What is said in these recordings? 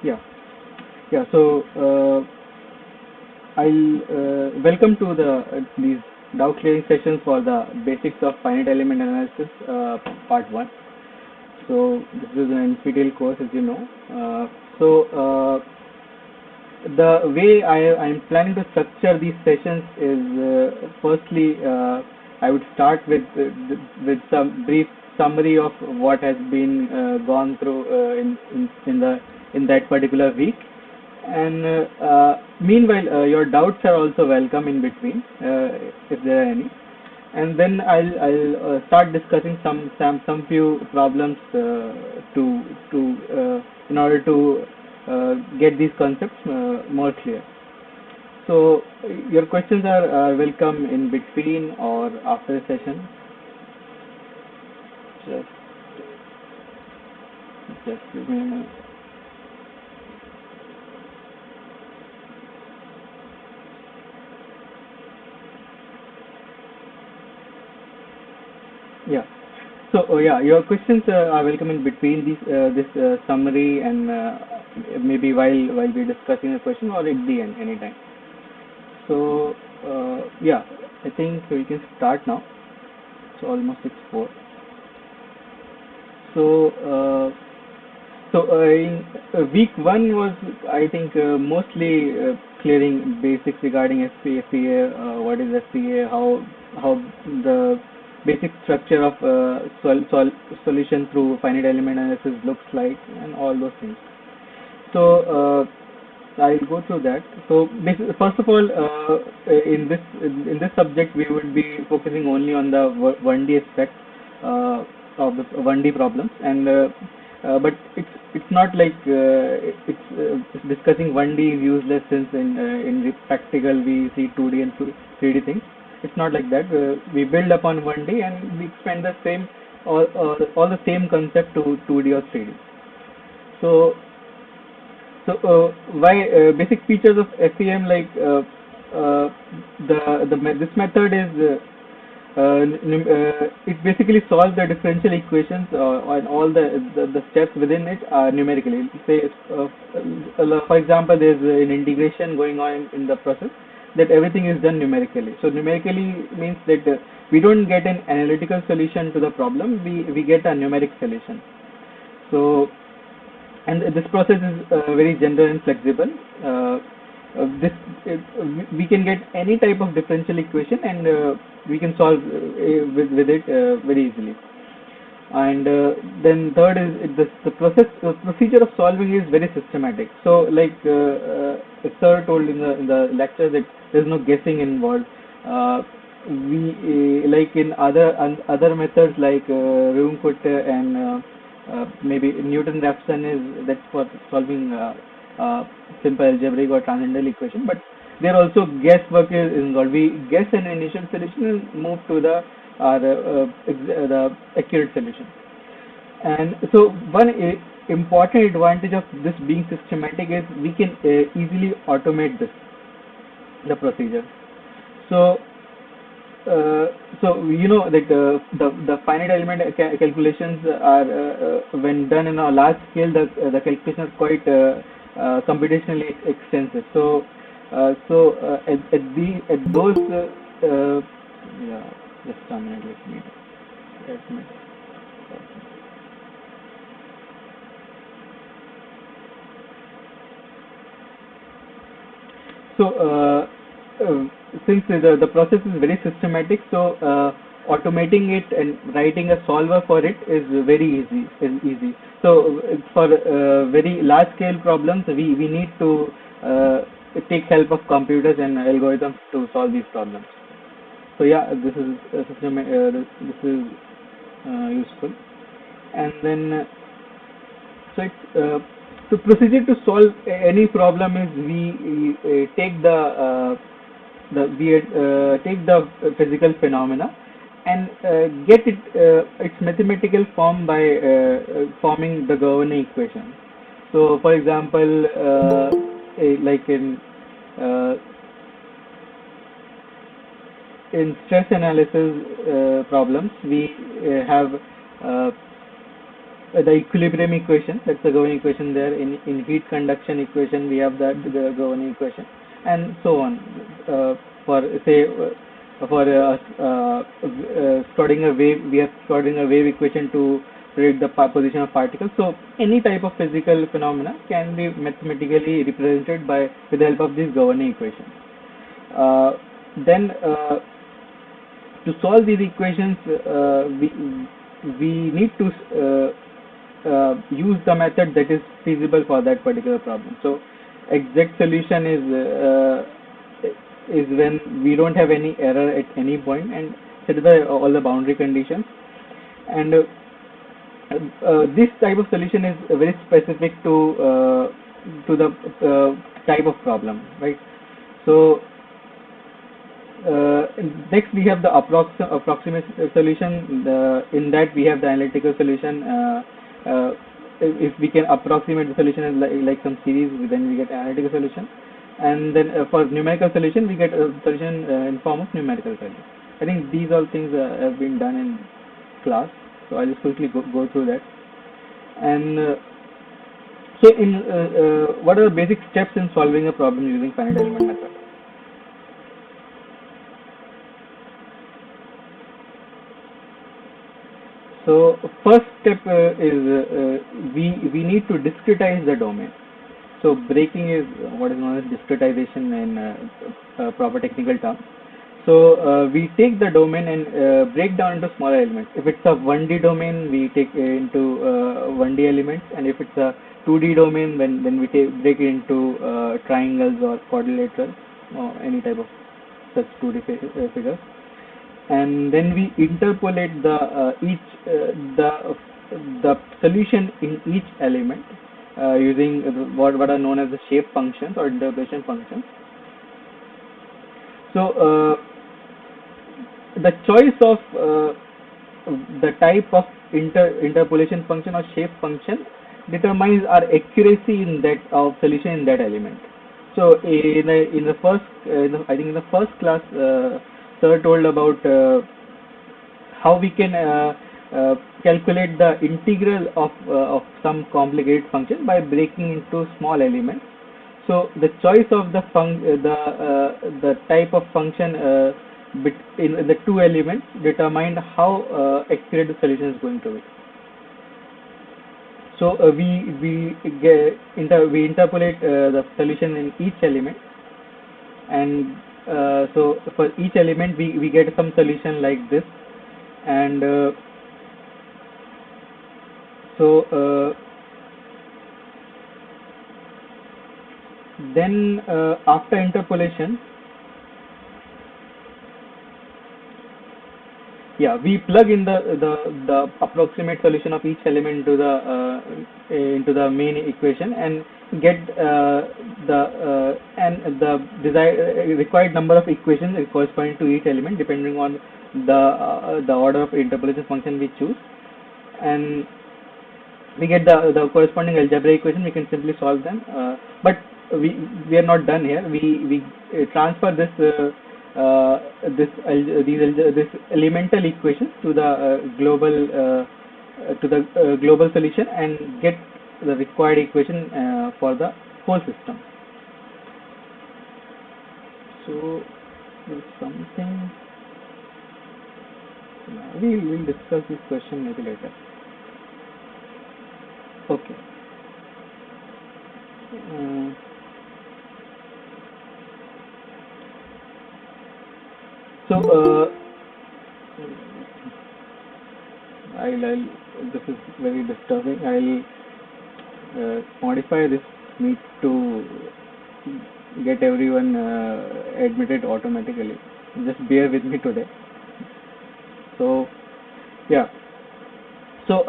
Yeah, yeah. So I'll welcome to these doubt clearing sessions for the basics of finite element analysis, part one. So this is an NPTEL course, as you know. The way I'm planning to structure these sessions is firstly I would start with some brief summary of what has been gone through in that particular week, and meanwhile your doubts are also welcome in between if there are any, and then I'll start discussing some few problems in order to get these concepts more clear. So your questions are welcome in between or after the session. Just just give me a minute. Yeah. So, yeah, your questions are welcome in between this summary and maybe while we're discussing a question or at the end, anytime. So, yeah, I think we can start now. So almost it's four. So, in week one was, I think, mostly clearing basics regarding FEA, what is FEA, how the basic structure of solution through finite element analysis looks like, and all those things. So I'll go through that. So first of all, in this subject, we would be focusing only on the 1D aspect of the 1D problems, and but it's not like it's discussing 1D is useless, since in the practical we see 2D and 3D things. It's not like that. We build upon 1D and we expand the same all the same concept to 2D or 3D. So why basic features of FEM, like this method is it basically solves the differential equations, and all the steps within it are numerically. Say, for example, there's an integration going on in the process, that everything is done numerically. So numerically means that we don't get an analytical solution to the problem, we get a numeric solution. So, and this process is very general and flexible. This we can get any type of differential equation, and we can solve with it very easily. And then third is the procedure of solving is very systematic. So, like sir told in the lecture, that there's no guessing involved. We like in other methods like Ruhm-Kutter and maybe Newton-Raphson, is that's for solving simple algebraic or transcendental equation, but there also guesswork is involved. We guess an initial solution and move to the accurate solution. And so one important advantage of this being systematic is we can easily automate the procedure. So that the finite element calculations are when done in a large scale, the calculations are quite computationally extensive. So at those yeah, just a minute, let me. So since the process is very systematic, so automating it and writing a solver for it is very easy. So for very large scale problems, we need to take help of computers and algorithms to solve these problems. So yeah, this is this is useful. And then so it's the procedure to solve any problem is we take the physical phenomena and get its mathematical form by forming the governing equation. So, for example, like uh, in stress analysis problems, we have uh, the equilibrium equation, that's the governing equation there. In heat conduction equation, we have the governing equation, and so on. For say for Studying a wave, we are studying a wave equation to predict the position of particles. So any type of physical phenomena can be mathematically represented by with the help of these governing equations. Then to solve these equations, we need to use the method that is feasible for that particular problem. So exact solution is when we don't have any error at any point and satisfy all the boundary conditions. And this type of solution is very specific to the type of problem, right? So next we have the approximate solution. In that we have the analytical solution. If we can approximate the solution as like some series, then we get analytical solution. And then for numerical solution, we get a solution in form of numerical value. I think these all things have been done in class, so I'll just quickly go through that. And so, what are the basic steps in solving a problem using finite element method? So first step is we need to discretize the domain. So breaking is what is known as discretization in proper technical terms. So we take the domain and break down into smaller elements. If it's a 1D domain, we take into 1D elements, and if it's a 2D domain, then we break it into triangles or quadrilaterals or any type of such 2D figures. And then we interpolate the solution in each element using what are known as the shape functions or interpolation functions. So the choice of the type of interpolation function or shape function determines our accuracy in that of solution in that element. So in the first I think in the first class, sir told about how we can calculate the integral of some complicated function by breaking into small elements. So the choice of the type of function in the two elements determined how accurate the solution is going to be. So we interpolate the solution in each element, and so for each element we get some solution like this, and then after interpolation, we plug in the approximate solution of each element into the main equation and get the desired required number of equations corresponding to each element depending on the order of interpolation function we choose, and we get the corresponding algebraic equation. We can simply solve them, but we are not done here. We transfer this elemental equation to the global solution and get the required equation for the whole system. So there's something we'll discuss this question maybe later. Okay. So this is very disturbing. I'll modify this meet to get everyone admitted automatically. Just bear with me today. So yeah. So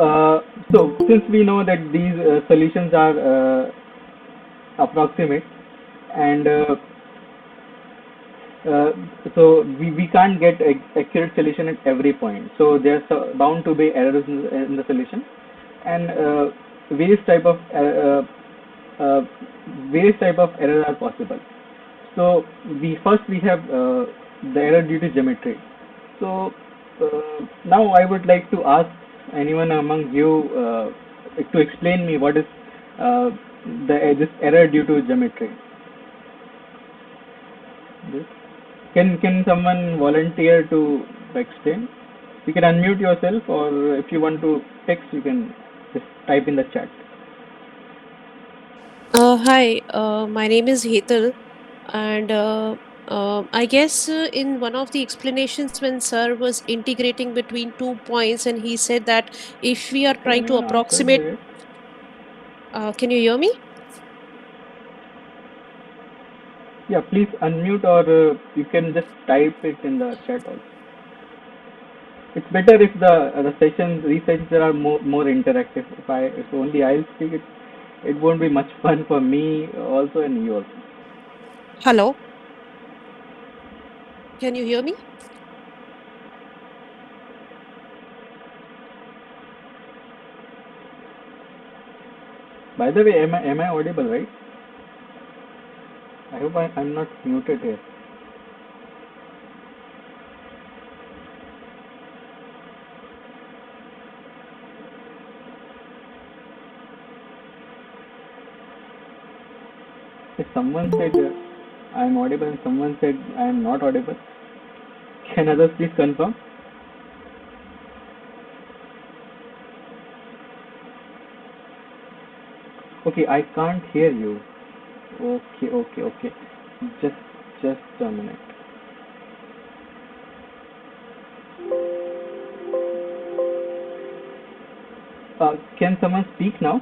since we know that these solutions are approximate, and so we can't get accurate solution at every point. So there's bound to be errors in the solution, and various type of errors are possible. So we have the error due to geometry. So now I would like to ask anyone among you to explain me what is this error due to geometry. This. Can someone volunteer to explain? You can unmute yourself, or if you want to text, you can just type in the chat. Hi, my name is Hetal, and I guess in one of the explanations when Sir was integrating between 2 points, and he said that if we are Okay, trying to anyone answered approximate, it? can you hear me? Yeah, please unmute, or you can just type it in the chat also. It's better if the sessions, these sessions are more interactive. If only I'll speak, it won't be much fun for me also and you also. Hello, can you hear me? By the way, am I audible, right? I hope I'm not muted here. If someone said I'm audible and someone said I am not audible, can others please confirm? Okay, I can't hear you. Okay, okay, okay. Just just a minute. Can someone speak now?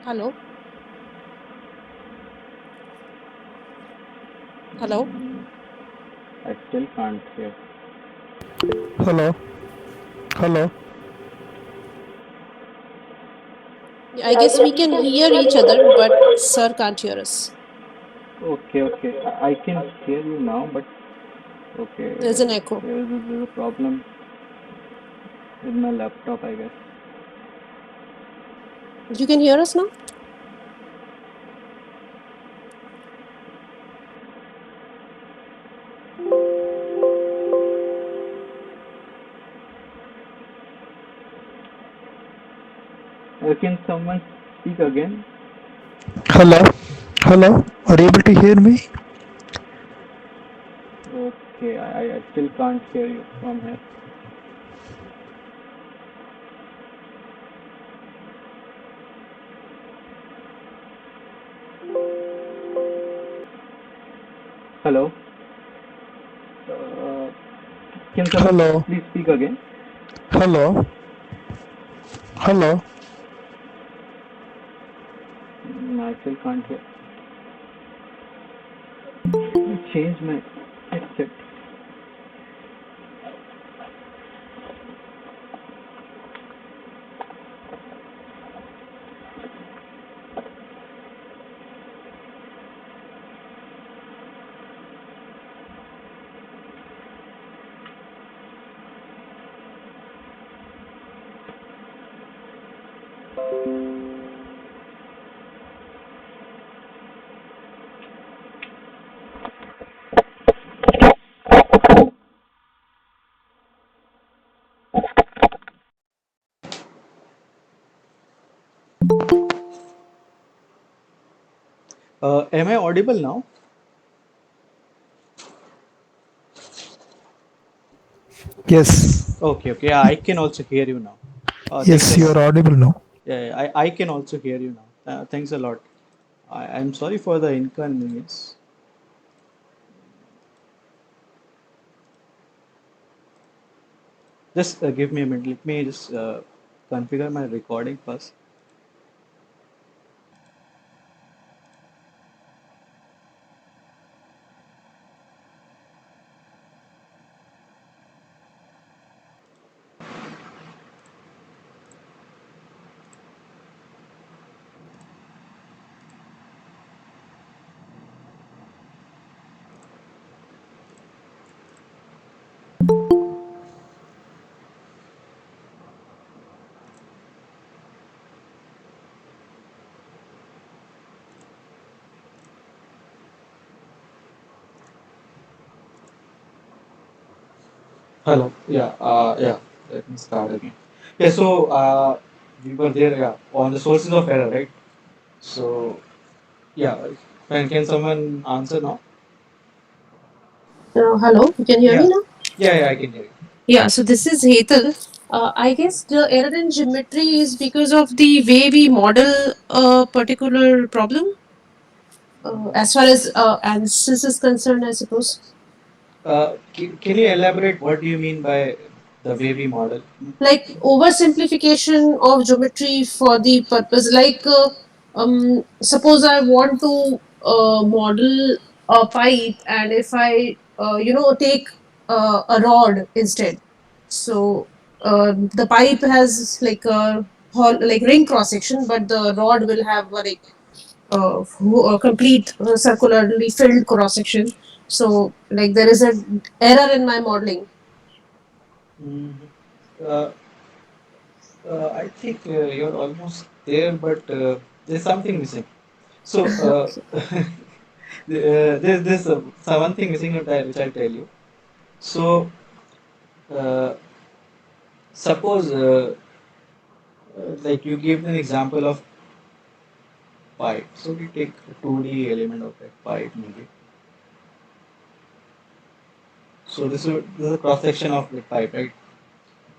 Hello, hello. Mm, I still can't hear. Hello, hello. Yeah, I guess we can hear each other, but Sir can't hear us. Okay, okay. I can hear you now, but okay, There's an echo. there's a problem with my laptop, I guess. You can hear us now? Can someone speak again? Hello, hello. Are you able to hear me? Okay, I still can't hear you from here. Hello? Uh, can someone Hello, please speak again? hello, hello. I still can't hear. Let me change my headset. Am I audible now? Yes, Okay, okay. Yeah, I can also hear you now. Thanks a yes, you lot. are audible now. Yeah, yeah, I can also hear you now. Thanks a lot. I'm sorry for the inconvenience. Just give me a minute. Let me just configure my recording first. Hello. Hello. Yeah. Yeah. Yeah. Yeah. Let me start Start again. again. Yeah. Yeah. So So we were there, yeah, on the sources of error, right? So yeah, can someone answer now? Hello, you can hear me Yeah, now? yeah, I can hear you. Yeah, so this is Hetal. I guess the error in geometry is because of the way we model a particular problem, as far as ANSYS is concerned, I suppose. Can you elaborate what do you mean by the way we model? Like oversimplification of geometry for the purpose, like suppose I want to model a pipe, and if I take a rod instead, so the pipe has like a like ring cross section, but the rod will have a complete circularly filled cross section. So like there is an error in my modeling. Mhm. Uh, I think you're almost there, but there's something missing. So there's one thing missing which I'll tell you. So uh, suppose like you gave an example of pipe. So we take a 2D element of that pipe maybe. So this is a cross section of the pipe, right?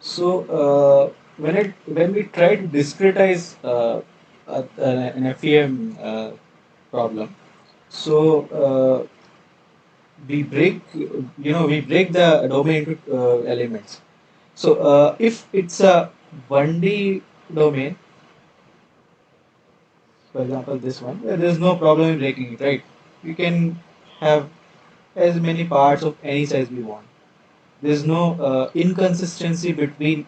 So when we try to discretize an FEM problem, so we break the domain into elements. So if it's a 1D domain, for example this one, there's no problem in breaking it, right? We can have as many parts of any size we want. There's no inconsistency between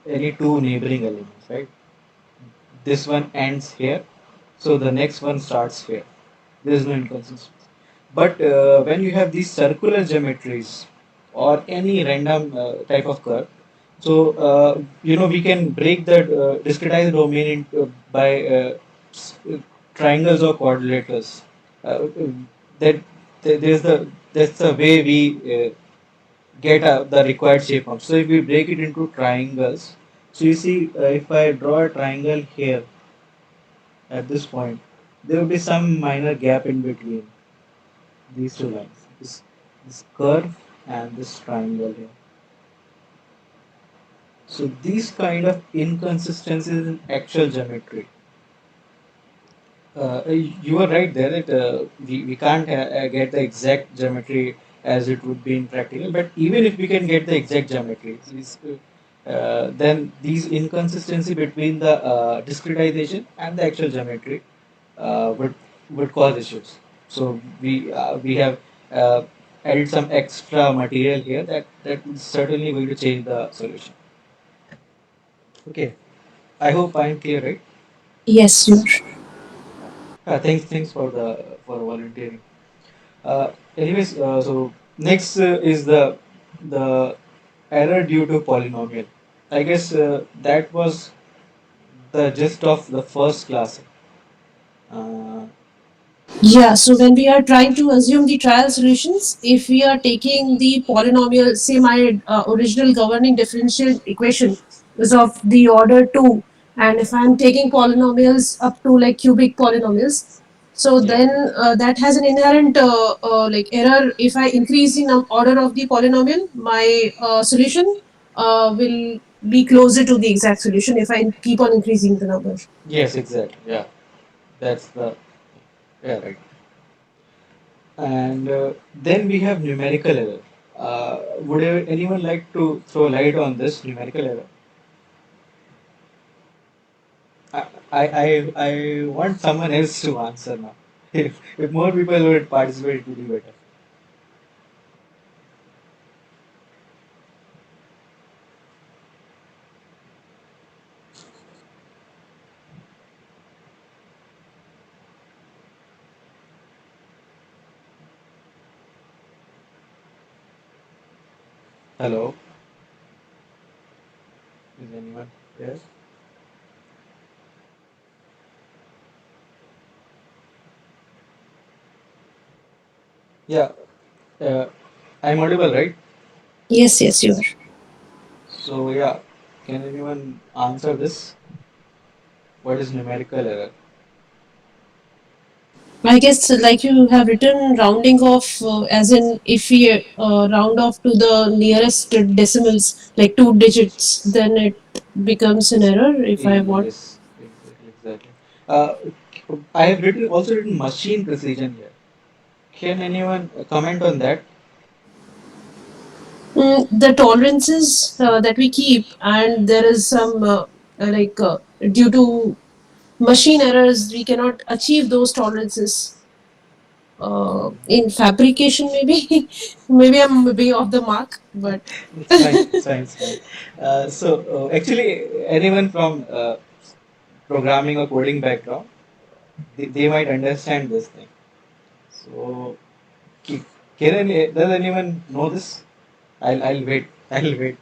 any two neighboring elements, right? This one ends here, so the next one starts here. There is no inconsistency. But when you have these circular geometries or any random type of curve, so we can break the discretized domain by triangles or quadrilaters. That there's that's the way we get the required shape of. So if we break it into triangles, so you see, if I draw a triangle here at this point, there will be some minor gap in between these two lines. This curve and this triangle here. So these kind of inconsistencies in actual geometry. You were right there that we can't get the exact geometry as it would be in practical, but even if we can get the exact geometry, then these inconsistency between the discretization and the actual geometry would cause issues. So we have uh, added some extra material here that is certainly going to change the solution. Okay, I hope I'm clear, right? Yes, you. Thanks for volunteering. Anyways, so next is the error due to polynomial. I guess that was the gist of the first class. Uh, Yeah, so when we are trying to assume the trial solutions, if we are taking the polynomial, say my original governing differential equation is of the order 2, and if I'm taking polynomials up to like cubic polynomials, so yeah. then that has an inherent like error. If I increase the order of the polynomial, my solution will be closer to the exact solution if I keep on increasing the number. Yes, exactly. Yeah, that's the yeah right. And then we have numerical error. Would anyone like to throw light on this numerical error? I, I want someone else to answer now. If more people would participate, it would be better. Hello, is anyone there? Yeah, uh, I'm audible, right? Yes, yes, you are. So yeah, can anyone answer this? What is numerical error? I guess like you have written rounding off as in if we round off to the nearest decimals, like two digits, then it becomes an error if I want. Yes, exactly. Uh, I have also written machine precision here. Can anyone comment on that? The tolerances that we keep, and there is some due to machine errors, we cannot achieve those tolerances. In fabrication, maybe, maybe I'm way off the mark, but It's fine. It's fine. It's fine. Actually, anyone from programming or coding background, they might understand this thing. So, ki- does anyone know this? I'll wait. I'll wait.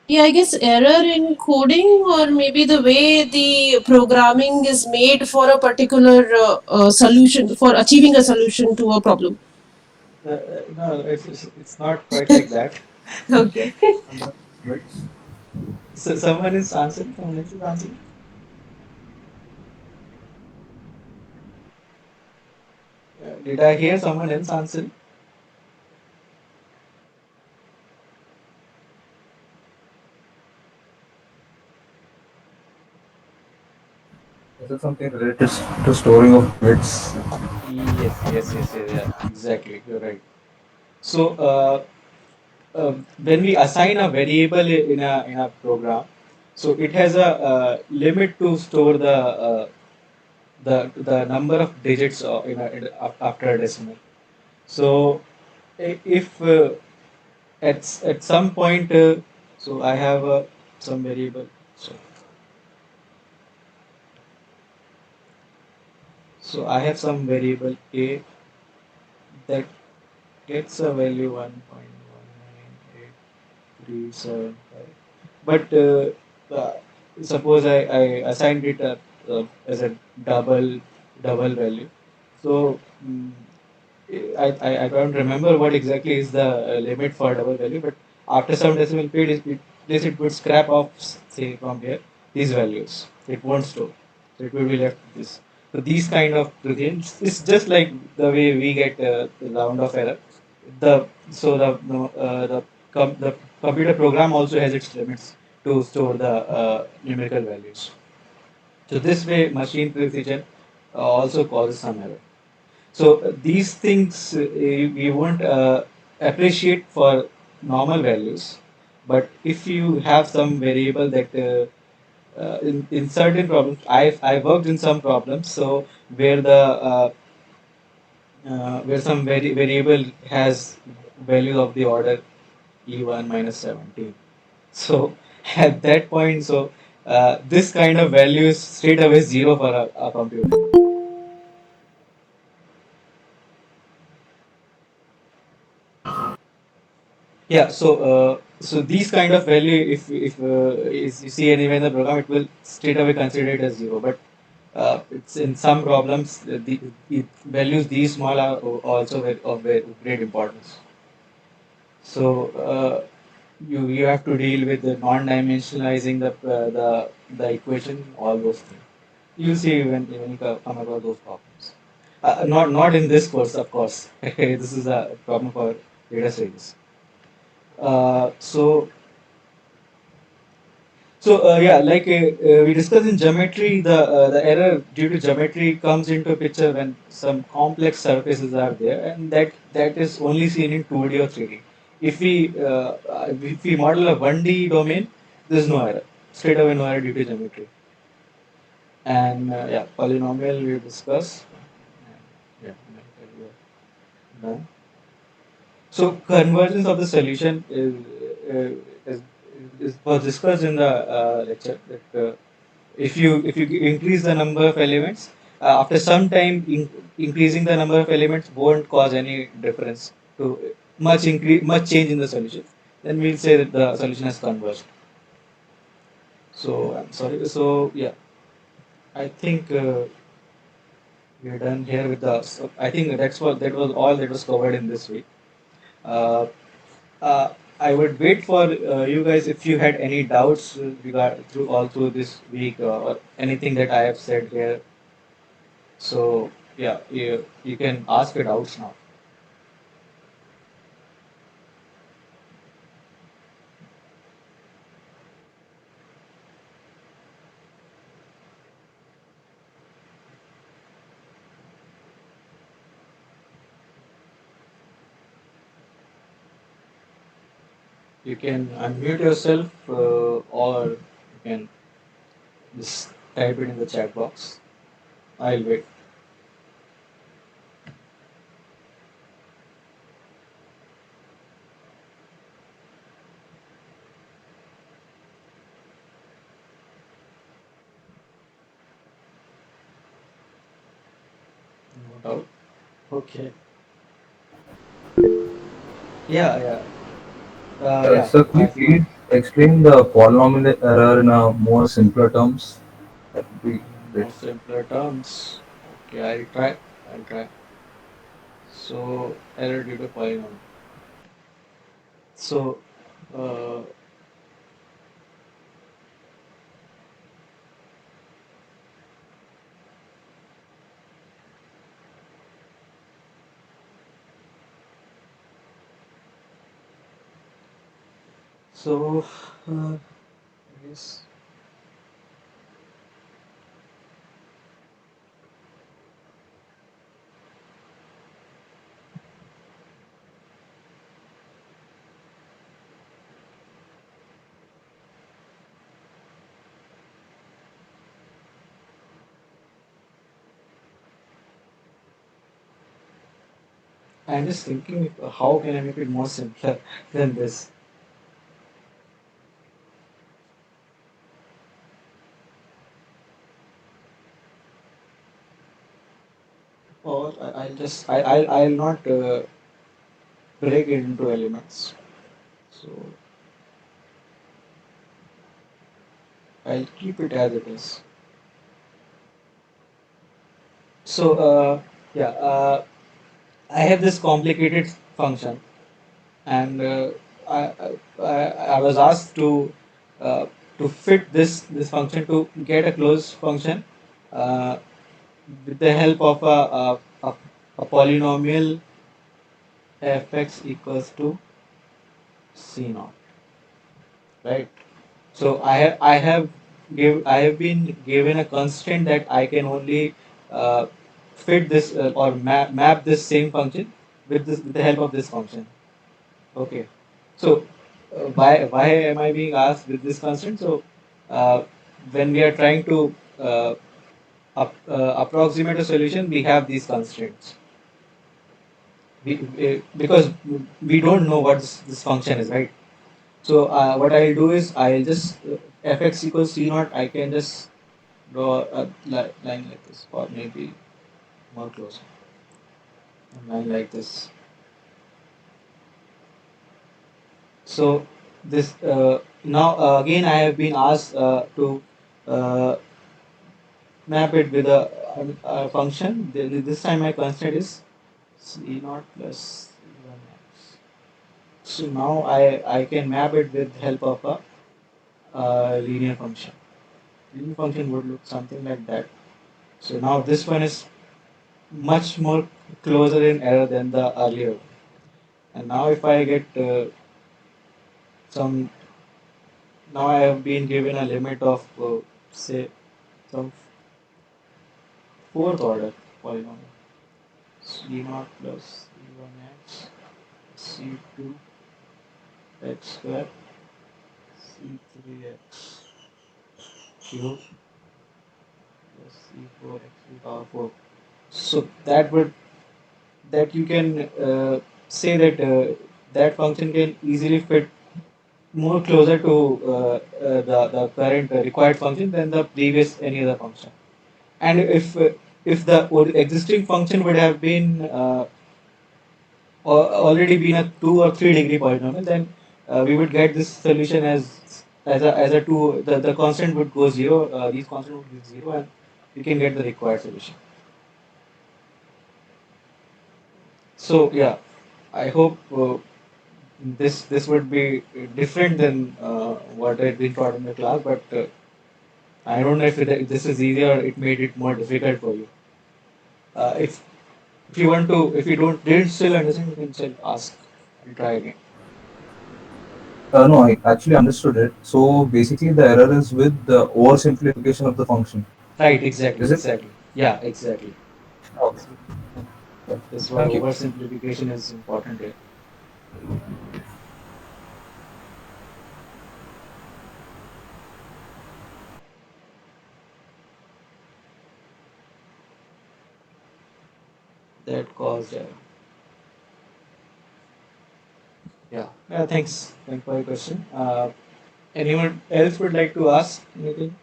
yeah, I guess error in coding, or maybe the way the programming is made for a particular solution, for achieving a solution to a problem. No, it's not quite like that. Okay. So someone is answering. Someone else is answering. Did I hear someone else answering? Is it something related to storing of bits? Yes, yeah, exactly. You're right. So, when we assign a variable in a program, so it has a limit to store the number of digits after a decimal. So, if at some point, so I have some variable. So, so I have some variable a that gets a value 1.19837. But suppose I assigned it as a double value. So I don't remember what exactly is the limit for double value, but after some decimal place it would scrap off, say from here, these values. It won't store. So it will be left this. So these kind of things, it's just like the way we get the round of error. The no, the computer program also has its limits to store the numerical values. So this way, machine precision also causes some error. So these things you won't appreciate for normal values, but if you have some variable that in certain problems, I worked in some problems, so where the where some variable has value of the order e1 minus 17. So at that point, so this kind of value is straight away zero for a computer. Yeah, so these kind of value, if you see anywhere in the program, it will straight away consider it as zero. But it's in some problems, the values these small are also of very great importance. So you have to deal with the non-dimensionalizing the equation, all those things. You'll see when you come across those problems. Not in this course, of course. This is a problem for later stages. So yeah, like we discussed in geometry, the error due to geometry comes into picture when some complex surfaces are there, and that is only seen in 2D or 3D. If we model a 1D domain, there's no error. Straight away, no error due to geometry. And yeah, polynomial we discuss. And, yeah, numerical we are done. So convergence of the solution uh, is, was discussed in the lecture that if you increase the number of elements after some time increasing the number of elements won't cause any difference to much change in the solution, then we'll say that the solution has converged. So I'm sorry. So yeah, I think we're done here with the. So I think that was all that was covered in this week. Uh, uh, I would wait for you guys if you had any doubts regard through all through this week or anything that I have said here. So yeah, you can ask your doubts now. You can unmute yourself or you can just type it in the chat box. I'll wait. No doubt. Okay. Yeah, yeah. Yeah. So could you please explain the polynomial error in a more simpler terms? That would be great. More simpler terms. Okay, I'll try. I'll try. So error due to polynomial. So uh, so I guess I'm just thinking how can I make it more simpler than this, or I'll not break it into elements. So I'll keep it as it is. So yeah, I have this complicated function, and I was asked uh, to fit this function to get a closed function uh, with the help of a polynomial fx equals to c naught, right? So I have been given a constraint that I can only uh, fit this or map this same function with the help of this function. Okay. So why am I being asked with this constraint? So uh, when we are trying to approximate a solution, we have these constraints. Because we don't know what this function is, right? So what I'll do is I'll just fx equals c naught. I can just draw a line like this, or maybe more closer, a line like this. So this now again I have been asked to uh, map it with a function. This time my constraint is c naught plus c1x. So now I can map it with help of a linear function. Linear function would look something like that. So now this one is much more closer in error than the earlier one. And now if I get some, now I have been given a limit of say some fourth order polynomial. C naught plus C1x, C2 x square, C3x cube plus C4x to the power 4. So that you can say that that function can easily fit more closer to the current required function than the previous any other function. And if the existing function would have been already been a 2 or 3 degree polynomial, then we would get this solution as a two. The constant would go zero. These constant would be zero, and we can get the required solution. So yeah, I hope This would be different than what had been taught in the class, but I don't know if this is easier or it made it more difficult for you. If you want to, if you don't didn't still understand, you can still ask and try again. No, I actually understood it. So basically, the error is with the oversimplification of the function. Right, exactly, Is it? exactly. Yeah, exactly. Okay. This, this is why Thank you. oversimplification is important here. That caused, yeah. Yeah, thanks. Thanks for your question. Anyone else would like to ask anything?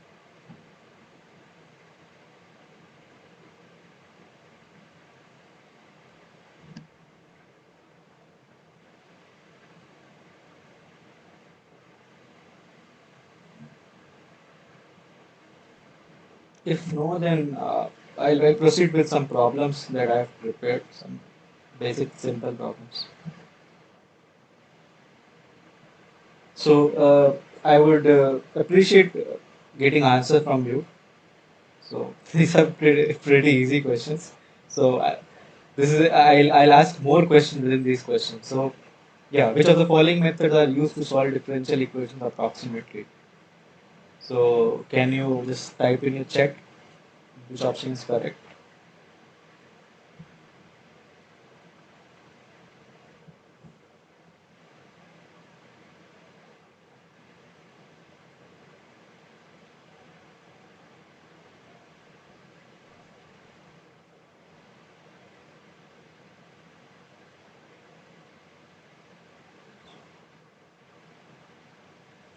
If no, then I'll proceed with some problems that I've prepared, some basic simple problems. So I would appreciate getting answer from you. So these are pretty easy questions. So I'll ask more questions within these questions. So yeah, which of the following methods are used to solve differential equations approximately? So can you just type in your chat which option is correct?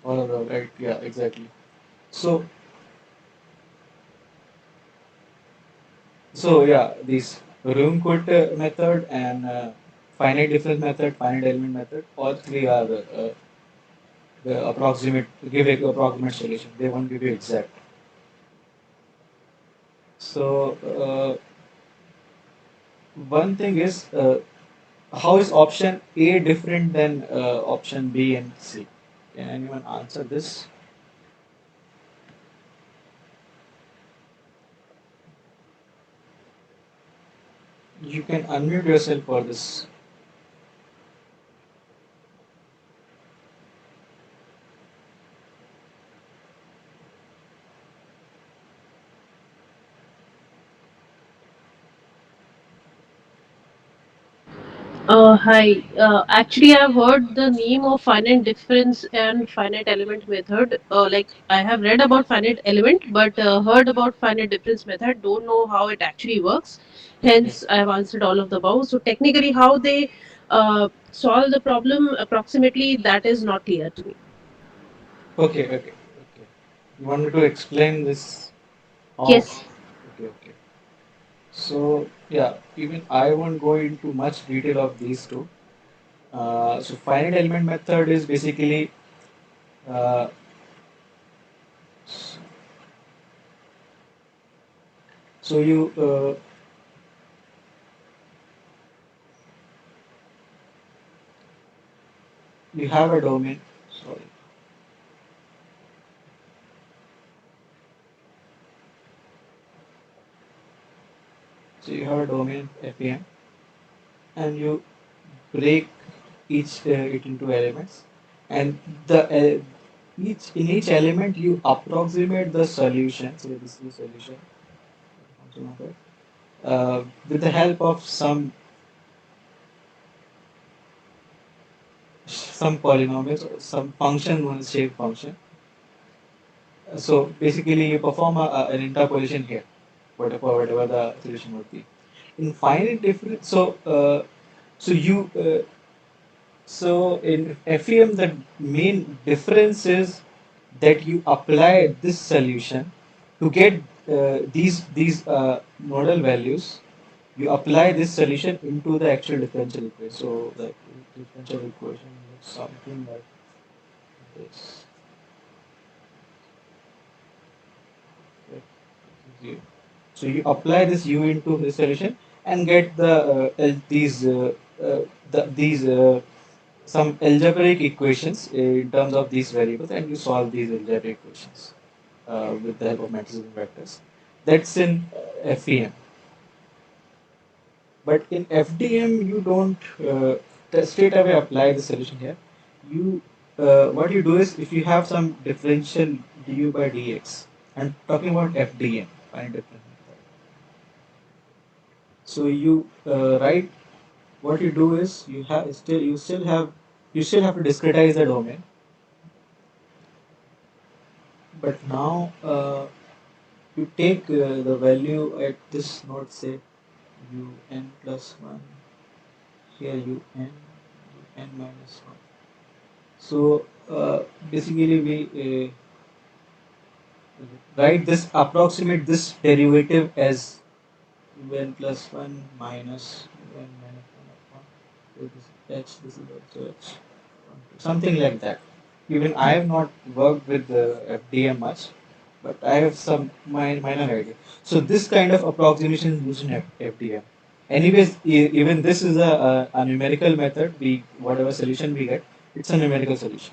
All right, yeah, exactly. So yeah, these Runge method and finite difference method, finite element method, all three are the approximate give a approximate solution. They won't give you exact. So one thing is how is option A different than option B and C? Can anyone answer this? You can unmute yourself for this. Hi. Actually, I've heard the name of finite difference and finite element method. Like I have read about finite element, but heard about finite difference method. Don't know how it actually works. Okay. Hence, I have answered all of the above. So technically, how they solve the problem approximately, that is not clear to me. Okay. Okay. Okay. You want me to explain this? How? Yes. Okay. Okay. So yeah, even I won't go into much detail of these two. So finite element method is basically uh, s- so you have a domain. Sorry. So you have a domain FEM, and you break each it into elements, and the each in each element you approximate the solution. So this is the solution function of it with the help of some polynomials, or some function known as shape function. So basically, you perform an interpolation here, whatever the solution would be. In finite difference, so you in FEM, the main difference is that you apply this solution to get these nodal values. You apply this solution into the actual differential equation. So the differential equation looks something like this. Right? So you apply this u into the solution and get these some algebraic equations in terms of these variables, and you solve these algebraic equations with the help of matrices and vectors. That's in FEM. But in FDM, you don't straight away apply the solution here. You what you do is if you have some differential du by dx, and talking about FDM, find different method. So you write what you do is you still have to discretize the domain, but now you take the value at this node, say un plus 1, here un minus 1. So basically we write this, approximate this derivative as un plus 1 minus un minus 1 upon, so this h, this is also h, something like that. Even I have not worked with the FDM much, but I have some minor idea. So this kind of approximation is used in FDM. Anyways, even this is a numerical method. We whatever solution we get, it's a numerical solution,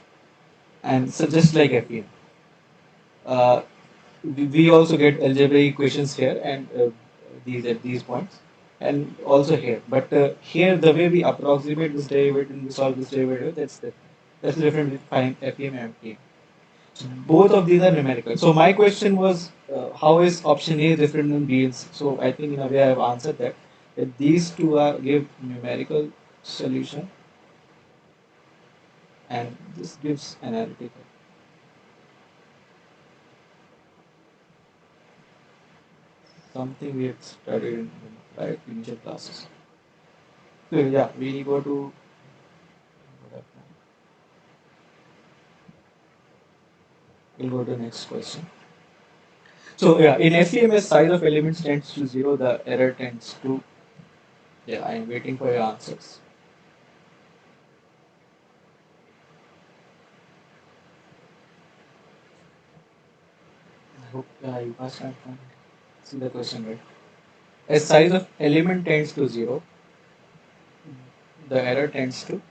and so just like FEM. Uh, we also get algebraic equations here and these at these points, and also here. But here the way we approximate this derivative and we solve this derivative, that's different. That's the difference between FEM and FEM. So both of these are numerical. So my question was, how is option A different than B and C? So I think in a way I have answered that. That these two are give numerical solution, and this gives analytical. Something we had studied in right initial classes. So yeah, we go to we'll go to the next question. So yeah, in FEMS, size of elements tends to zero, the error tends to, yeah, I am waiting for your answers. I hope you must have see the question right. As size of element tends to zero, the error tends to,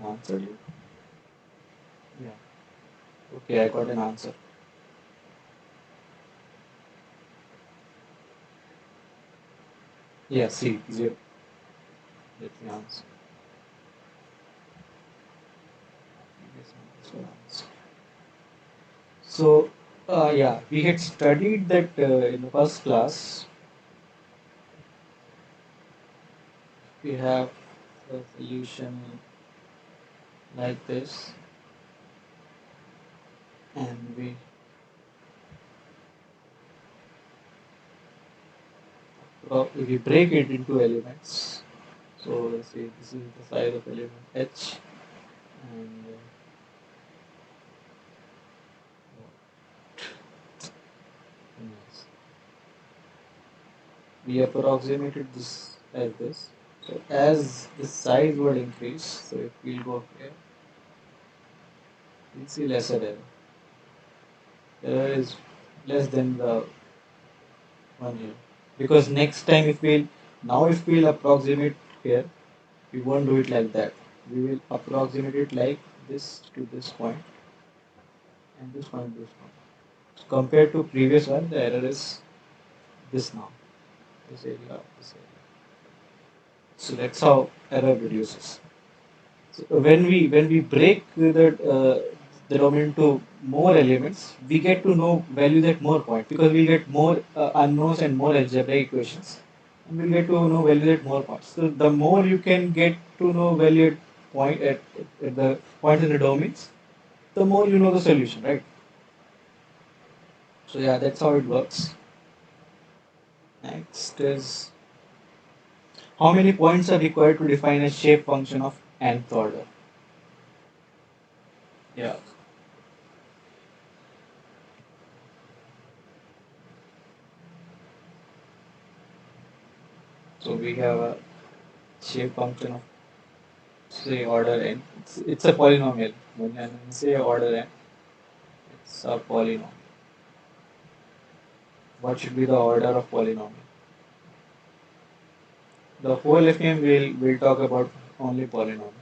answer you. Yeah. Okay, I got an answer. Yeah, C, zero. Let me answer. Yes, this one answer. So, yeah, we had studied that in the first class. We have a solution like this, and we break it into elements. So let's see, this is the size of element H, and yes, we approximated this as this. So as the size would increase, so if we go here, we'll see lesser error. Error is less than the one here, because next time if we'll approximate here, we won't do it like that. We will approximate it like this to this point, and this point to this point. So compared to previous one, the error is this now. This area, this area. So that's how error reduces. So when we break the domain into more elements, we get to know values at more points, because we get more unknowns and more algebraic equations, and we get to know values at more points. So the more you can get to know value at at the points in the domains, the more you know the solution, right? So yeah, that's how it works. Next is, how many points are required to define a shape function of nth order? Yeah. So we have a shape function of say order n, it's a polynomial. When we say order n, it's a polynomial. What should be the order of polynomial? The whole FEM will talk about only polynomial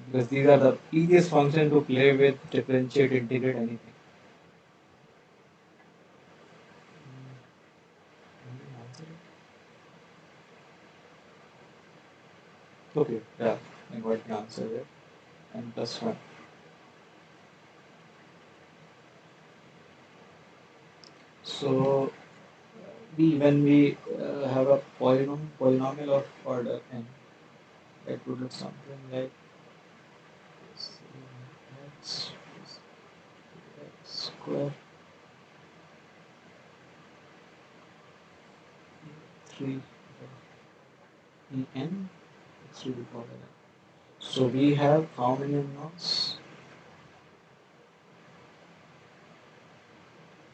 because these are the easiest function to play with, differentiate, integrate, anything. Any answer? Okay, yeah, I got the answer there. And plus one. So we when we have a polynomial of order n, that would look something like this: x plus x square 3 n x to the power n. So we have how many unknowns?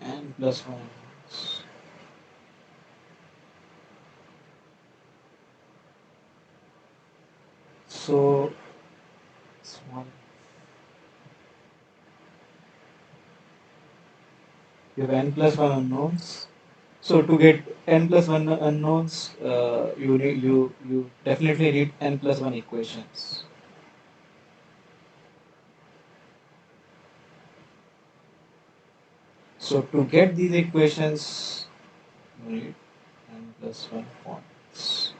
N plus 1 unknowns. So small. You have n plus 1 unknowns. So to get n plus 1 unknowns, you definitely need n plus 1 equations. So to get these equations, you need n plus 1 points.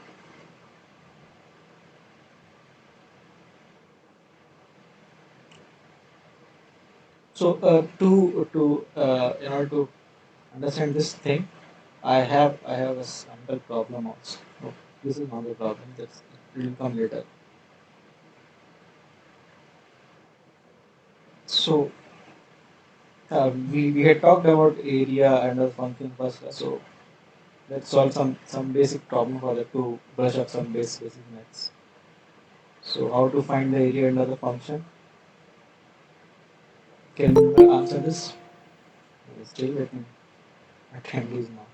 So in order to understand this thing, I have another problem also. Oh, this is not a problem. That's it will come later. So we had talked about area and other function first class. So let's solve some basic problem for that to brush up some basic maths. So how to find the area under the function? Can you answer this? Still waiting. I can lose now.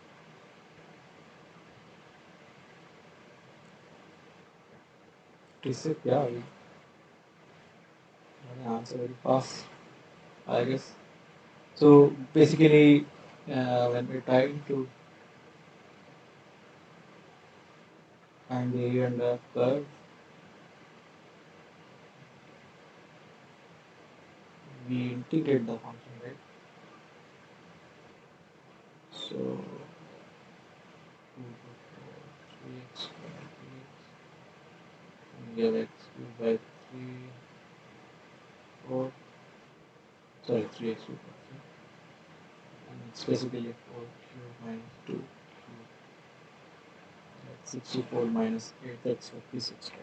Reset, yeah, we can answer very fast, I guess. So basically, when we're trying to find the area under a curve, we integrate the function, right? So 2 to 4, 3x squared dx, and we have x cubed by 3, 4, sorry, 3x cubed by 3, and it's basically 4 cubed minus 2 cubed, that's 64 minus 8, that's 56, right?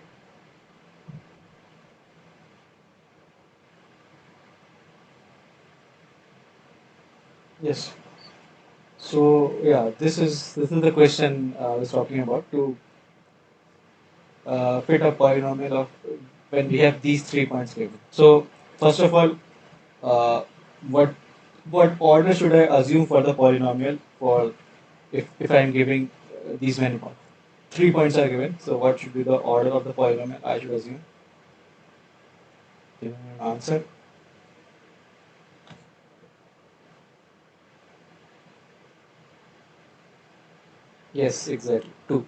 Yes. So yeah, this is the question I was talking about to fit a polynomial of when we have these 3 points given. So first of all, uh, what what order should I assume for the polynomial for if I am giving these many points? 3 points are given. So what should be the order of the polynomial I should assume? Can you answer? Yes, exactly. Two.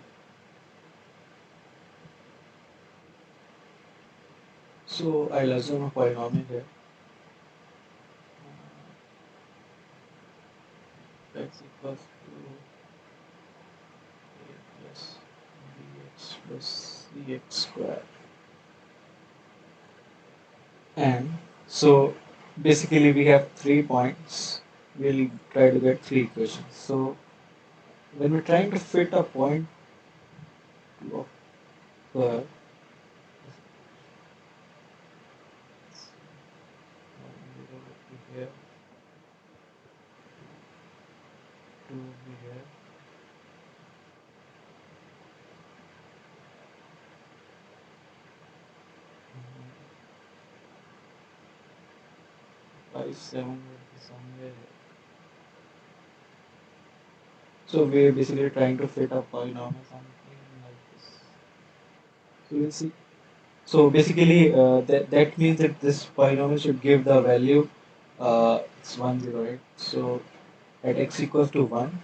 So I'll assume a polynomial here. X equals to a plus bx plus cx square. And so basically we have 3 points. We'll try to get three equations. So when we're trying to fit a point to a curve, one zero would be here, two would be here, and 5, 7 would be somewhere here. So we're basically trying to fit a polynomial something like this. So we'll see. So basically, that means that this polynomial should give the value, it's 1 0, right? So at x equals to 1,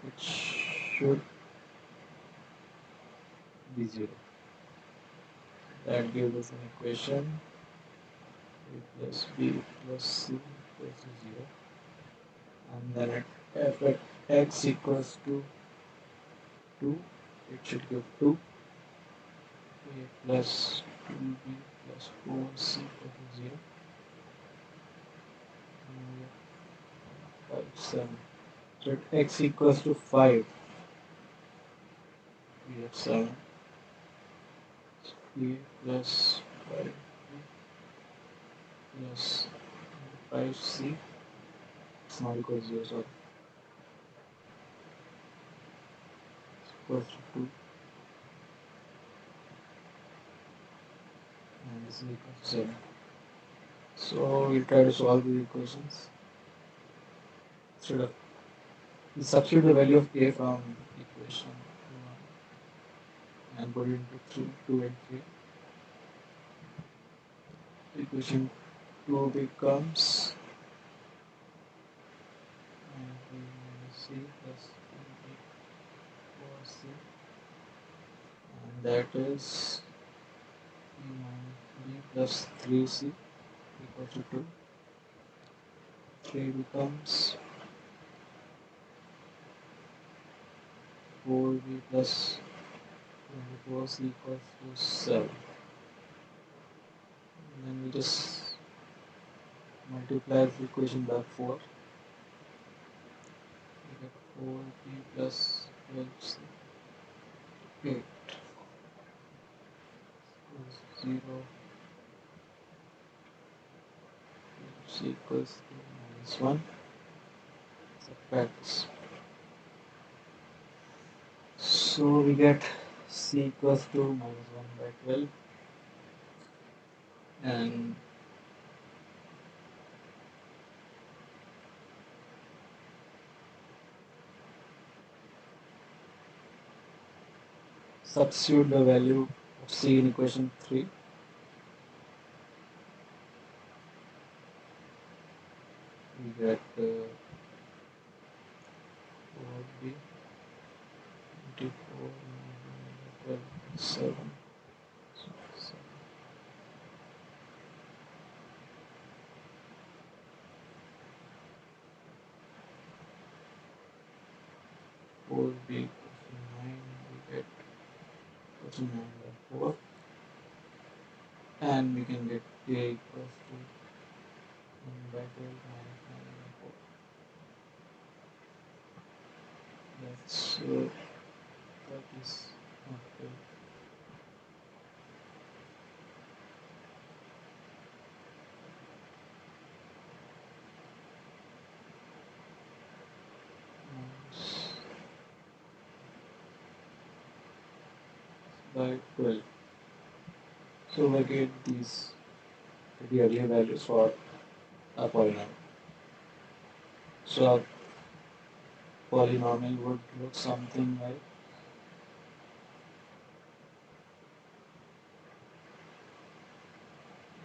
it should be 0. That gives us an equation: a plus b plus c equals to 0. And then at f at x equals to 2, it should give 2. A plus 2b plus 4c equals to 0. And we have 5, 7. So at x equals to 5, we have 7. A plus 5b plus 5c, it's not equal to 0, sorry, equals to 2, and this is equal to 7. So we'll try to solve these equations. Instead of, we substitute the value of a from equation 1 and put it into 3, 2 and 3. Equation 2 becomes b minus c plus 2b 4c, and that is b minus b plus 3c equals to 2. 3 becomes 4b plus 24c equals to 7. And then we just multiply the equation by 4. We get 4b plus 12c, 8 equals 0, c equals to minus 1. Subtract this. So we get c equals to minus 1 by 12, and substitute the value of c in equation 3. We get 4b 24 12, 7. So 7. 4b equals to 9. We get equals to 9 by 4. And we can get a equals to 1 by 12 minus 9 by 4. That's that is not 12. Minus by 12. So we get these the earlier values for a polynomial. So our polynomial would look something like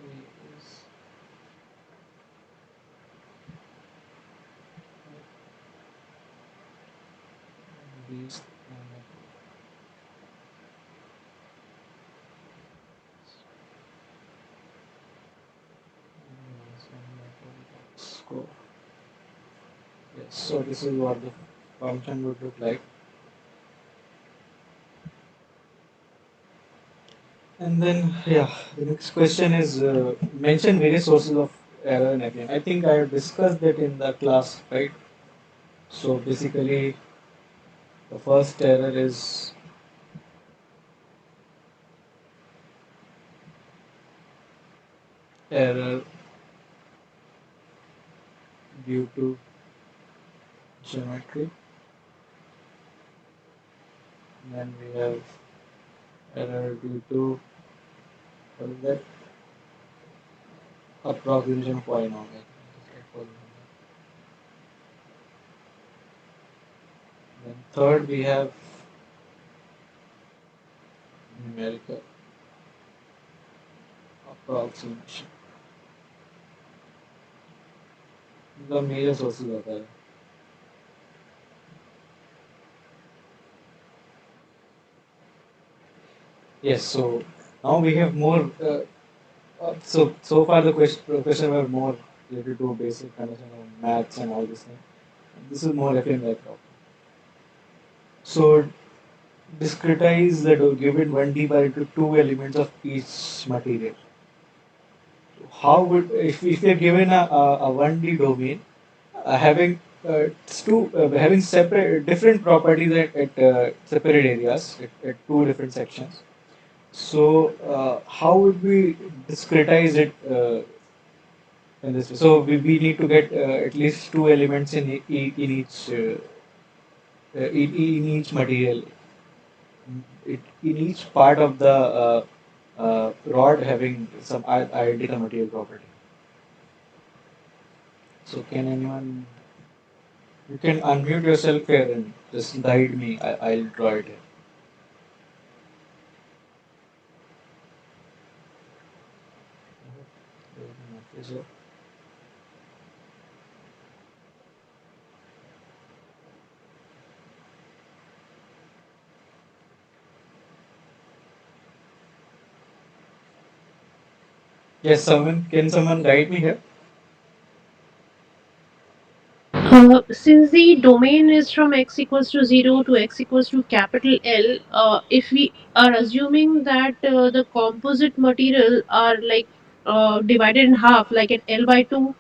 a is b is minus 1 by 4 score. Yes, so this is what the function would look like. And then, yeah, the next question is mention various sources of error in FEM. I think I discussed that in the class, right? So basically, the first error is error due to geometry. Then we have error due to, what is that? Approximation of polynomial. Then third we have numerical. approximation. The major sources होता है. Yes, so now we have more. So far the question were more related to basic understanding of maths and all this thing. This is more FEM-I problem. So discretize the given 1D bar into two elements of each material. How would if we are given a 1D domain having having separate different properties at separate areas at two different sections. So how would we discretize it in this way? So we need to get at least two elements in each in each material, in each part of the rod having some identical material property. So can anyone, you can unmute yourself here and just guide me. I'll draw it here. Yes, someone, can someone guide me here? Since the domain is from x equals to 0 to x equals to capital L, if we are assuming that the composite material are like divided in half, like at L by 2,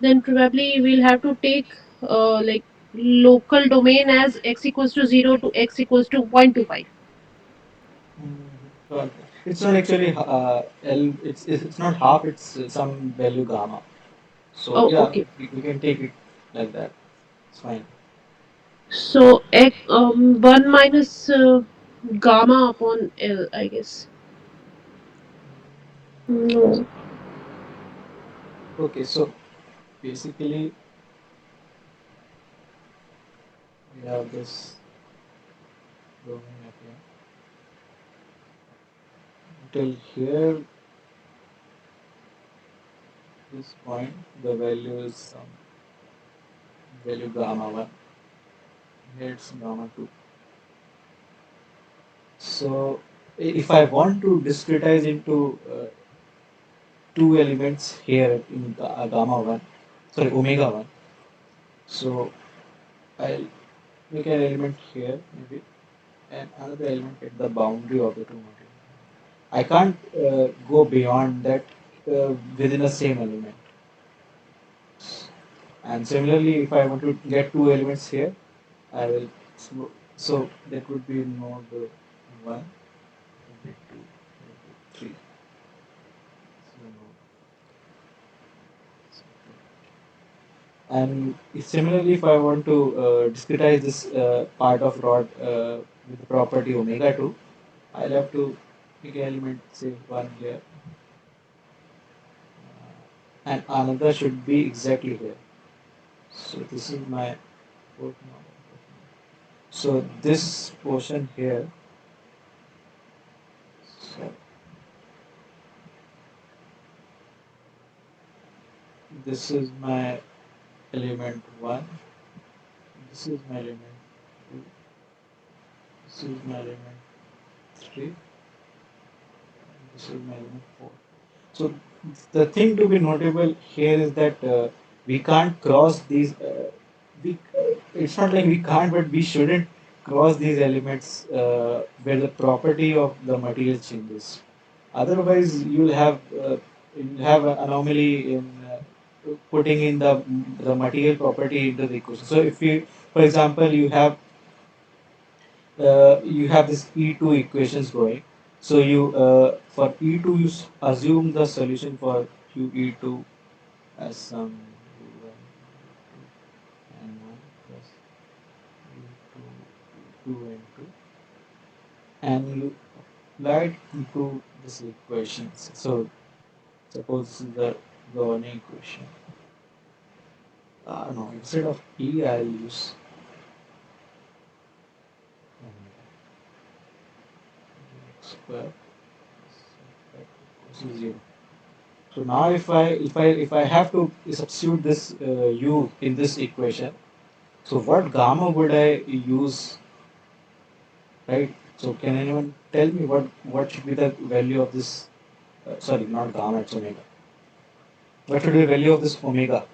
then probably we'll have to take like local domain as x equals to 0 to x equals to 0.25. So it's not actually L. It's not half. It's some value gamma. So Oh, yeah, okay. we can take it like that. It's fine. So 1 minus gamma upon L, I guess. No. Okay, so basically we have this domain up here. Until here, this point, the value is some value gamma 1. Here it's gamma 2. So if I want to discretize into two elements here in gamma 1, sorry, omega 1, so I'll make an element here maybe and another element at the boundary of the two materials. I can't go beyond that within the same element. And similarly, if I want to get two elements here, I will, so that would be node 1, node 2, node 3. So, and similarly, if I want to discretize this part of rod with the property omega 2, I'll have to pick an element, say 1 here, and another should be exactly here. So this is my fourth node. So this portion here, so this is my element 1, this is my element 2, this is my element 3, and this is my element 4. So the thing to be notable here is that we can't cross these. It's not like we can't, but we shouldn't cross these elements where the property of the material changes. Otherwise, you'll have an anomaly in putting in the material property into the equation. So if you, for example, you have this E2 equations going. So you for E2 assume the solution for Q E2 as some U1 and 1 plus U2 2 and 2, and you apply it into this equations. So suppose this is the governing equation. No, instead of E I'll use x square equals to 0. So now if I have to substitute this u in this equation, so what gamma would I use, right? So can anyone tell me what should be the value of this? Sorry, not gamma, it's omega. What should be the value of this omega?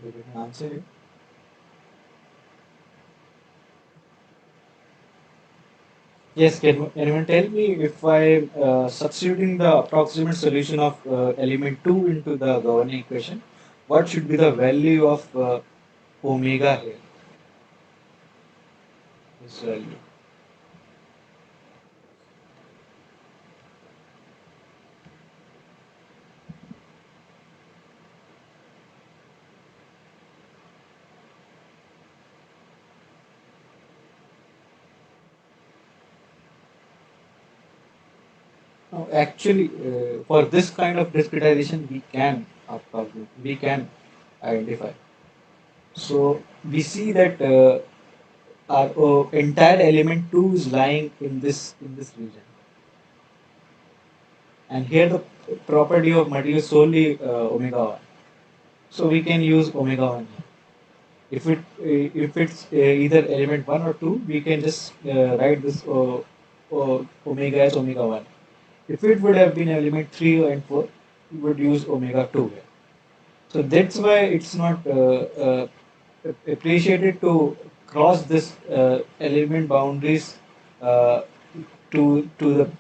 Did you get an answer here? Yes, can anyone tell me if I substituting the approximate solution of element 2 into the governing equation, what should be the value of omega here? This value. No, actually, for this kind of discretization, we can identify. So we see that our entire element 2 is lying in this region, and here the property of material is solely omega 1. So we can use omega 1 here. If it's either element 1 or 2, we can just write this omega as omega 1. If it would have been element 3 and 4, we would use omega 2 here. So that's why it's not appreciated to cross this element boundaries uh, to the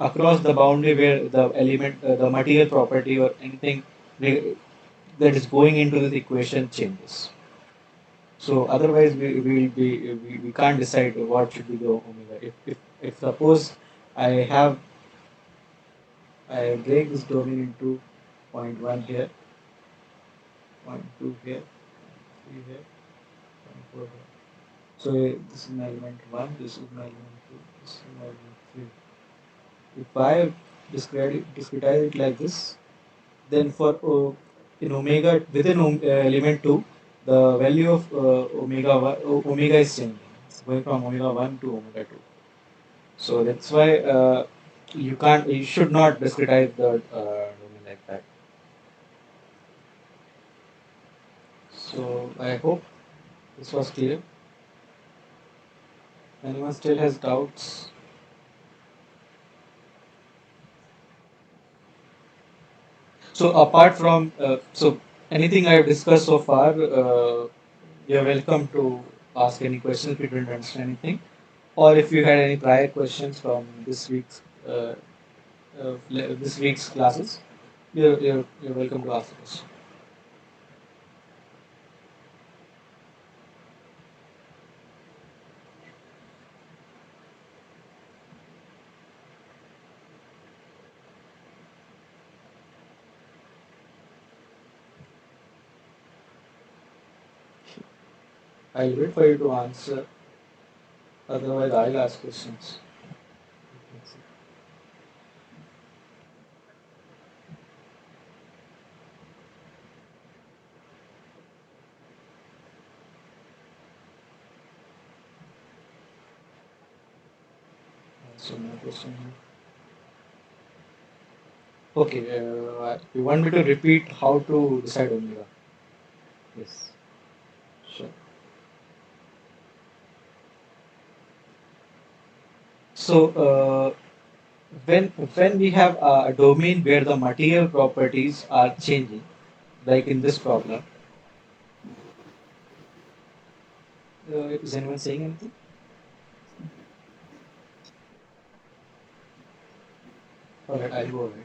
across the boundary where the element, the material property or anything that is going into this equation changes. So otherwise, we can't decide what should be the omega. If suppose I have I break this domain into point 1 here, point 2 here, 3 here, point 4 here. So this is my element 1, this is my element 2, this is my element 3. If I discretize it like this, then for in omega within element 2, the value of omega is changing. It's going from omega 1 to omega 2. So that's why you should not discretize the domain like that. So I hope this was clear. Anyone still has doubts? So apart from anything I have discussed so far, you're welcome to ask any questions if you didn't understand anything, or if you had any prior questions from this week's classes, you're welcome to ask the question. I'll wait for you to answer. Otherwise, I'll ask questions. So no question here. Okay, you want me to repeat how to decide omega? Yes, sure. So when when we have a domain where the material properties are changing, like in this problem, is anyone saying anything? All right, I'll go ahead.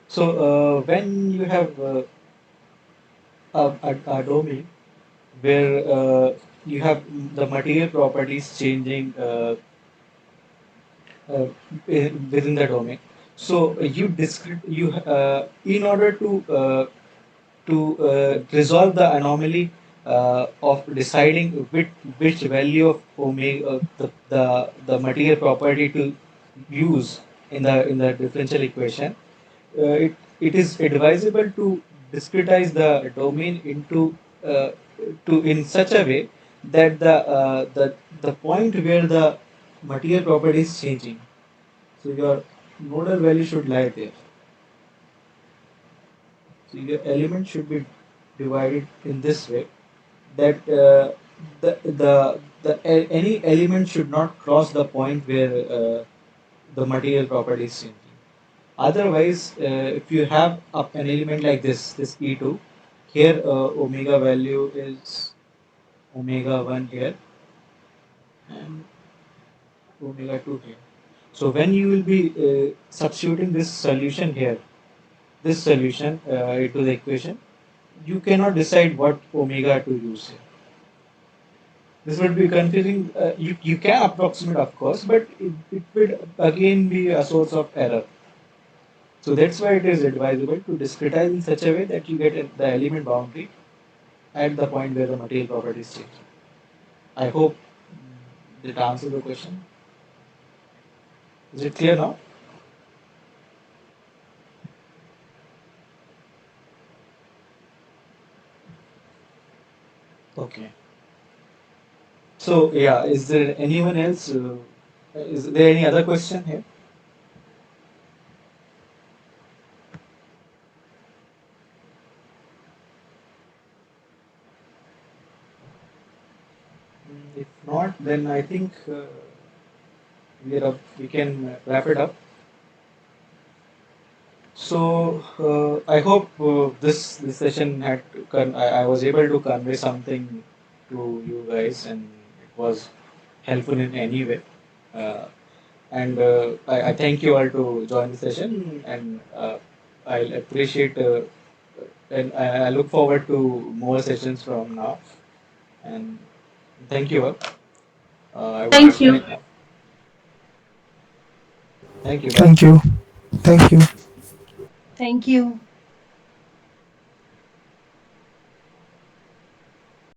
So when you have a domain where you have the material properties changing uh, within the domain. So in order to resolve the anomaly of deciding which value of omega the material property to use in the differential equation, it is advisable to discretize the domain into to in such a way that the point where the material property is changing, so your nodal value should lie there. So your element should be divided in this way that any element should not cross the point where the material property is changing. Otherwise, if you have an element like this E2, here omega value is omega 1 here and omega 2 here. So when you will be substituting this solution here, this solution into the equation, you cannot decide what omega to use here. This would be confusing. You can approximate, of course, but it would again be a source of error. So that's why it is advisable to discretize in such a way that you get the element boundary at the point where the material properties change. I hope that answers the question. Is it clear now? Okay. So yeah, is there anyone else? Is there any other question here? If not, then I think we can wrap it up. So I hope this session I was able to convey something to you guys, and it was helpful in any way. Uh, and I thank you all to join the session, and I'll appreciate and I look forward to more sessions from now. And thank you all. I would Thank you. disconnect now. Thank you. Bye. Thank you. Thank you. Thank you.